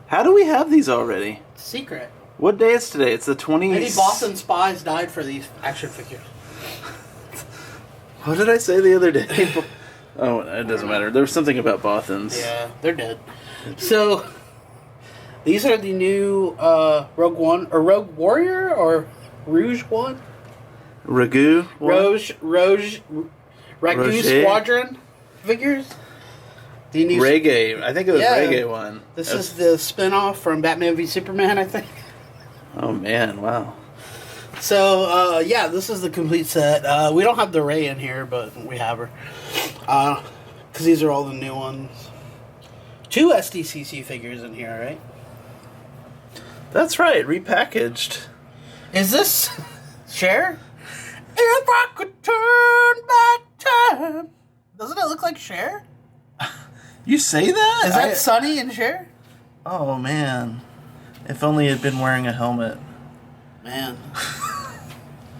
How do we have these already? Secret. What day is today? It's the 20th. Many Boston spies died for these action figures. What did I say the other day? Oh, it doesn't matter. There was something about Bothans. Yeah, they're dead. So, these are the new Rogue One, or Rogue Warrior, or Rouge One? Ragu? Ragu Squadron figures? The new Reggae. I think it was Reggae One. This is the spin-off from Batman v Superman, I think. Oh, man. Wow. So, this is the complete set. We don't have the Rey in here, but we have her. Because these are all the new ones. 2 SDCC figures in here, right? That's right. Repackaged. Is this Cher? If I could turn back time. Doesn't it look like Cher? You say that? Is that Sunny and Cher? Oh, man. If only he had been wearing a helmet. Man.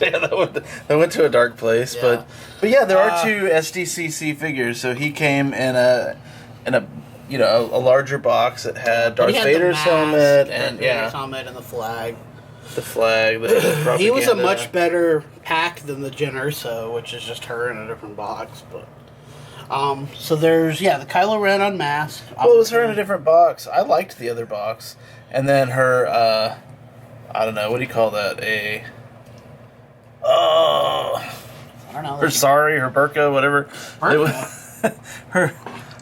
Yeah, that went to a dark place, Yeah. but yeah, there are 2 SDCC figures. So he came in a larger box that had Darth Vader's helmet and helmet and the flag. The flag. The he was a much better pack than the Jyn Erso, which is just her in a different box. But so there's the Kylo Ren unmasked. Well, it was her in a different box. I liked the other box, and then her. I don't know, what do you call that? I don't know. Her burqa, whatever.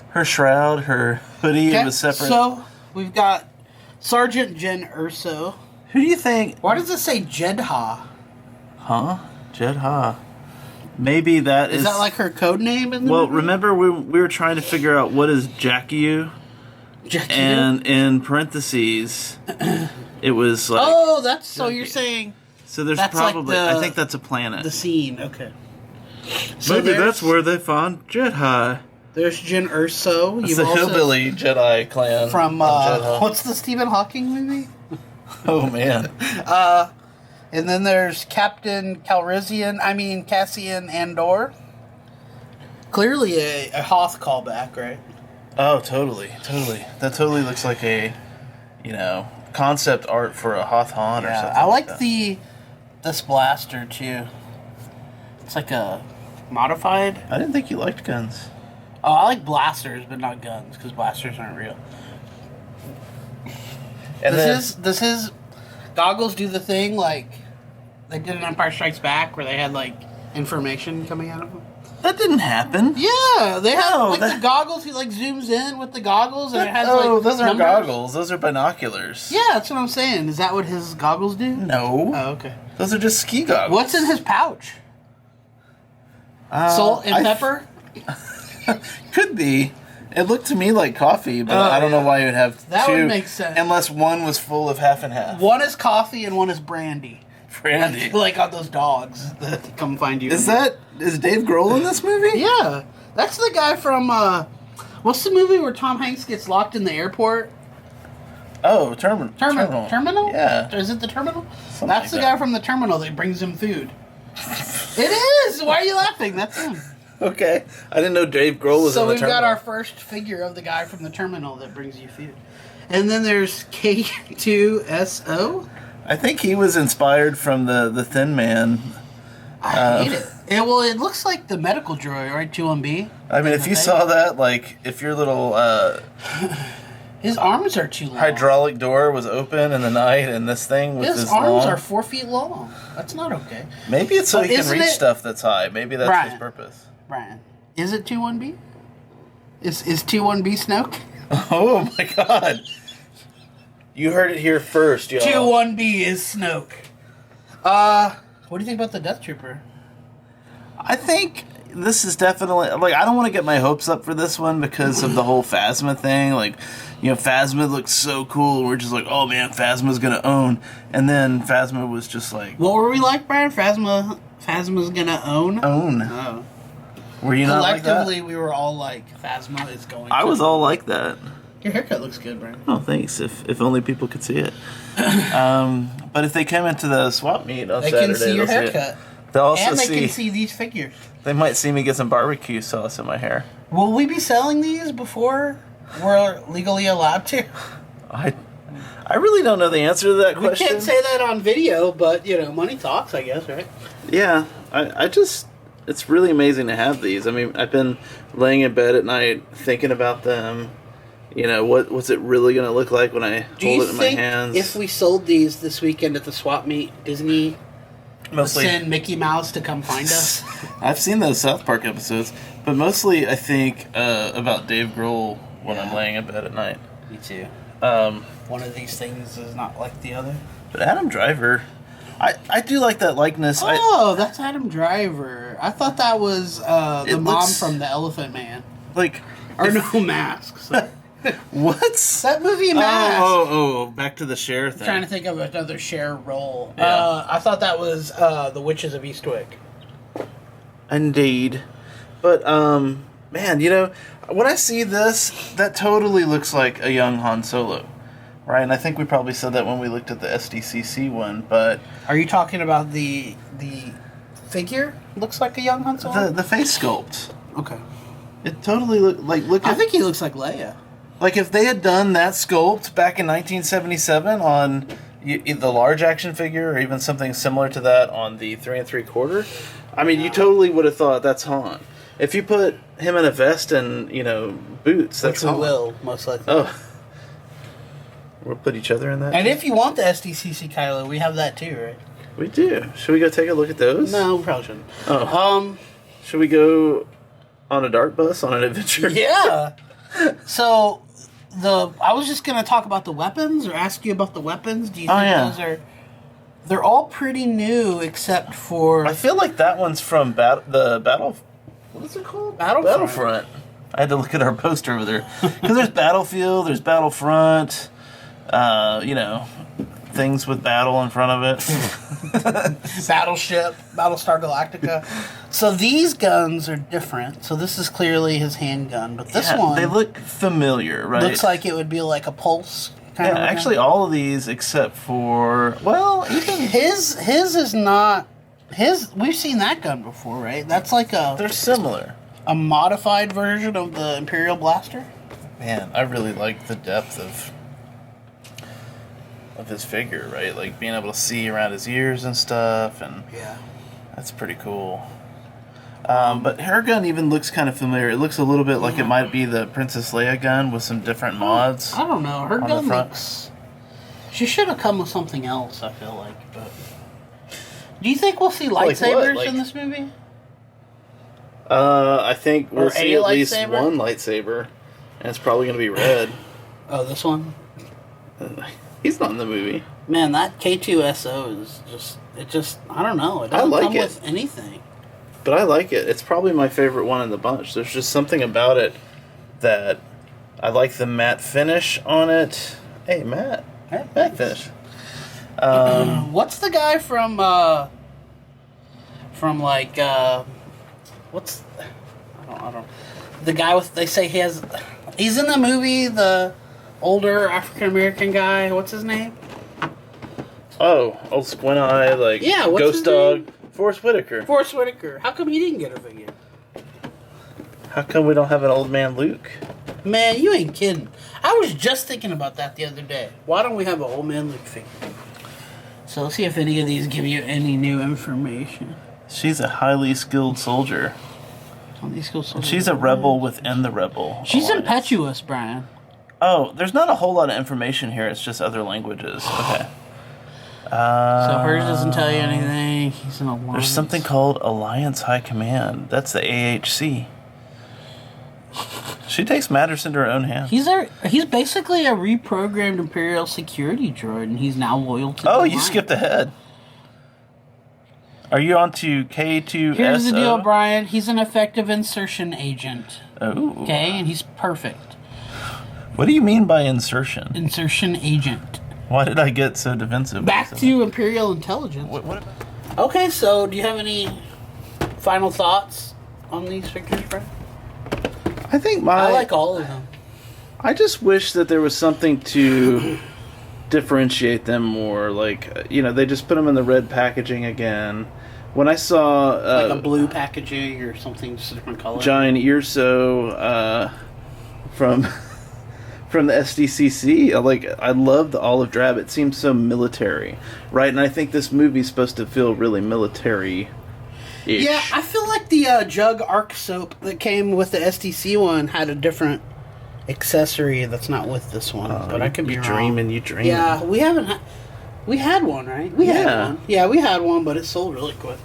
Her shroud, her hoodie was separate. So we've got Sergeant Jyn Erso. Who do you think? Why does it say Jedha? Huh? Jedha. Maybe that is... Is that like her code name in the movie? Remember we were trying to figure out what is Jakku? And in parentheses, it was like... Oh, that's... So you're saying... So there's probably... I think that's a planet. The scene, okay. So maybe that's where they found Jedha. There's Jyn Erso. It's the hillbilly Jedi clan. From, what's the Stephen Hawking movie? Oh, man. And then there's Captain Cassian Andor. Clearly a Hoth callback, right? Oh, totally. That totally looks like a, concept art for a Hoth Han or something. I like this blaster, too. It's like a modified. I didn't think you liked guns. Oh, I like blasters, but not guns, because blasters aren't real. And does his goggles do the thing like they did in Empire Strikes Back, where they had like information coming out of them? That didn't happen. Yeah, they have the goggles. He like zooms in with the goggles, and it has those aren't goggles. Those are binoculars. Yeah, that's what I'm saying. Is that what his goggles do? No. Oh, okay. Those are just ski goggles. What's in his pouch? Salt and pepper. Could be. It looked to me like coffee, but I don't know why you would have that two. That would make sense. Unless one was full of half and half. One is coffee and one is brandy. Brandy. Like on those dogs that come find you. Is Dave Grohl in this movie? Yeah. That's the guy from, what's the movie where Tom Hanks gets locked in the airport? Oh, Terminal. Terminal? Yeah. Is it the Terminal? Something That's the guy from the Terminal that brings him food. It is! Why are you laughing? That's him. Okay. I didn't know Dave Grohl was in the Terminal. So we've got our first figure of the guy from the Terminal that brings you food. And then there's K2SO. I think he was inspired from the Thin Man. I hate it. It looks like the medical droid, right? 2-1-B. I mean, if you saw that, like, if your little... his arms are too long. Hydraulic door was open in the night, and this thing was his arms are 4 feet long. That's not okay. Maybe it's so he can reach stuff that's high. Maybe that's his purpose. Brian, is it 2-1-B? Is 2-1-B Snoke? Oh my God! You heard it here first, y'all. 2-1-B is Snoke. What do you think about the Death Trooper? I think this is definitely... Like, I don't want to get my hopes up for this one because of the whole Phasma thing. Like, Phasma looks so cool. We're just like, oh man, Phasma's gonna own. And then Phasma was just like... What were we like, Brian? Phasma's gonna own? Own. Oh. Were you not like that? Collectively, we were all like, Phasma is going to... I was all like that. Your haircut looks good, Brian. Oh, thanks. If only people could see it. But if they come into the swap meet on Saturday... They can see your haircut. They'll also and they can see these figures. They might see me get some barbecue sauce in my hair. Will we be selling these before we're legally allowed to? I really don't know the answer to that question. We can't say that on video, but, money talks, I guess, right? Yeah, I just... It's really amazing to have these. I mean, I've been laying in bed at night thinking about them. What's it really going to look like when I hold it in my hands? If we sold these this weekend at the swap meet, Disney would send Mickey Mouse to come find us? I've seen those South Park episodes, but mostly I think about Dave Grohl when I'm laying in bed at night. Me too. One of these things is not like the other. But Adam Driver, I do like that likeness. Oh, that's Adam Driver. I thought that was the mom from the Elephant Man. No, Mask. Sorry. What's that movie? Mask. Oh, back to the Cher thing. I'm trying to think of another Cher role. Yeah. I thought that was The Witches of Eastwick. Indeed. But, man, when I see this, that totally looks like a young Han Solo. Right? And I think we probably said that when we looked at the SDCC one, but... Are you talking about the figure? Looks like a young Han Solo? The face sculpt. Okay. It totally look I think he looks like Leia. Like, if they had done that sculpt back in 1977 on the large action figure, or even something similar to that on the 3 3/4, I mean, you totally would have thought that's Han. If you put him in a vest and, boots, that's Han. Which we will, most likely. Oh. We'll put each other in that. And if you want the SDCC Kylo, we have that too, right? We do. Should we go take a look at those? No, we probably shouldn't. Oh. Should we go on a dart bus on an adventure? Yeah. So, I was just going to talk about the weapons, or ask you about the weapons. Do you think those are... They're all pretty new, except for... I feel like that one's from the Battle... What is it called? Battlefront. I had to look at our poster over there. Because there's Battlefield, there's Battlefront, things with battle in front of it. Battleship, Battlestar Galactica. So these guns are different. So this is clearly his handgun, but this one... They look familiar, right? Looks like it would be like a Pulse kind of actually all of these except for... Well, even... His is not... We've seen that gun before, right? That's like a... They're similar. A modified version of the Imperial Blaster? Man, I really like the depth of his figure, right? Like being able to see around his ears and stuff, and that's pretty cool. But her gun even looks kind of familiar. It looks a little bit like it might be the Princess Leia gun with some different mods. I don't know. Her gun looks... She should have come with something else, I feel like. But do you think we'll see lightsabers in this movie? I think we'll see at least one lightsaber, and it's probably going to be red. Oh, this one? He's not in the movie. Man, that K2SO is just, I don't know. It doesn't come with anything. But I like it. It's probably my favorite one in the bunch. There's just something about it that I like the matte finish on it. Hey, Matt. Matte finish. What's the guy from like, what's, I don't, the guy with, they say he's in the movie, the older African-American guy, what's his name? Oh, old squint eye, like, what's Ghost Dog. Forrest Whitaker. Forrest Whitaker. How come he didn't get a figure? How come we don't have an old man Luke? Man, you ain't kidding. I was just thinking about that the other day. Why don't we have an old man Luke figure? So let's see if any of these give you any new information. She's a highly skilled soldier. She's a rebel within the rebel. She's impetuous, Brian. Oh, there's not a whole lot of information here. It's just other languages. Okay. So hers doesn't tell you anything. He's an alliance. There's something called Alliance High Command. That's the AHC. She takes matters into her own hands. He's basically a reprogrammed Imperial security droid, and he's now loyal to the Oh, Alliance. you skipped ahead. Are you on to K2SO? Here's the deal, Brian. He's an effective insertion agent. Oh. Okay, and he's perfect. What do you mean by insertion? Insertion agent. Why did I get so defensive? Back to Imperial intelligence. What about? Okay, so do you have any final thoughts on these figures, Brian? I like all of them. I just wish that there was something to differentiate them more. Like, they just put them in the red packaging again. When I saw... like a blue packaging or something, just a different color. Giant Earso from from the SDCC. I love the olive drab. It seems so military, right? And I think this movie's supposed to feel really military. Yeah, I feel like the Jug Arc soap that came with the SDC one had a different accessory that's not with this one. But I could be wrong. You dreaming. Yeah, we haven't. We had one, right? We had one. Yeah, we had one, but it sold really quick.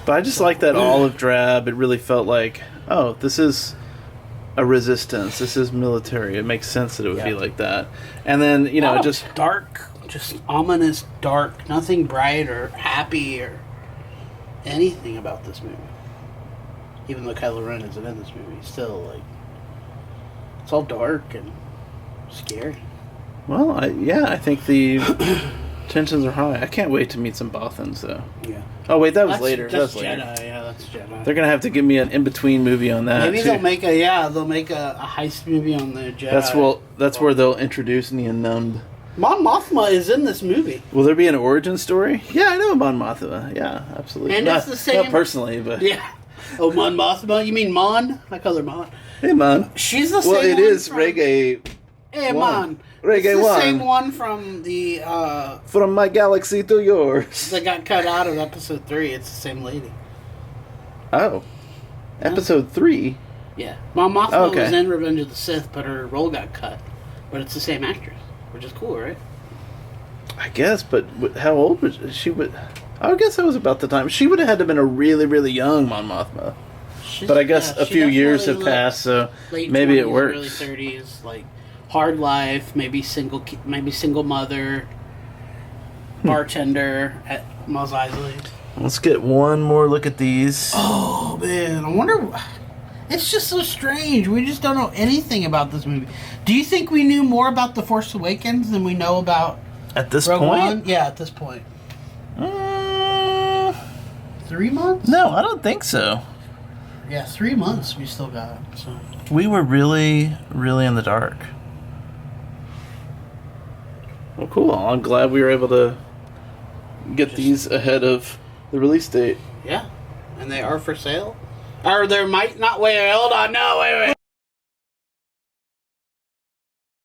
But I just like that olive drab. It really felt like, oh, this is a resistance. This is military. It makes sense that it would be like that. And then, just dark, just ominous dark. Nothing bright or happy or anything about this movie. Even though Kylo Ren isn't in this movie, still, it's all dark and scary. Well, I think the tensions are high. I can't wait to meet some Bothans, though. Yeah. Oh, wait, that was later. That's later. Jedi. Yeah, that's Jedi. They're going to have to give me an in-between movie on that, Maybe too. they'll make a heist movie on the Jedi. That's where they'll introduce the unknown. Mon Mothma is in this movie. Will there be an origin story? Yeah, I know Mon Mothma. Yeah, absolutely. And it's the same... Not personally, but... Yeah. Oh, Mon Mothma? You mean Mon? I call her Mon. Hey, Mon. She's the same one. Well, it is from... Reggae... Hey, Mon. Reggae it's the One. Same one from the... From my galaxy to yours. That got cut out of episode 3. It's the same lady. Oh. Episode 3? Yeah. Mon Mothma was in Revenge of the Sith, but her role got cut. But it's the same actress, which is cool, right? I guess, but how old was she? I guess that was about the time. She would have had to have been a really, really young Mon Mothma. But I guess a few years have passed, so maybe it works. Early 30s, hard life, maybe single mother, bartender at Mos Eisley. Let's get one more look at these. Oh man, I wonder. It's just so strange. We just don't know anything about this movie. Do you think we knew more about The Force Awakens than we know about at this Rogue point? One? Yeah, at this point. 3 months? No, I don't think so. Yeah, 3 months we still got. So we were really, really in the dark. Well, cool. I'm glad we were able to get these ahead of the release date. Yeah, and they are for sale. Or there might not. Wait, hold on. No, wait.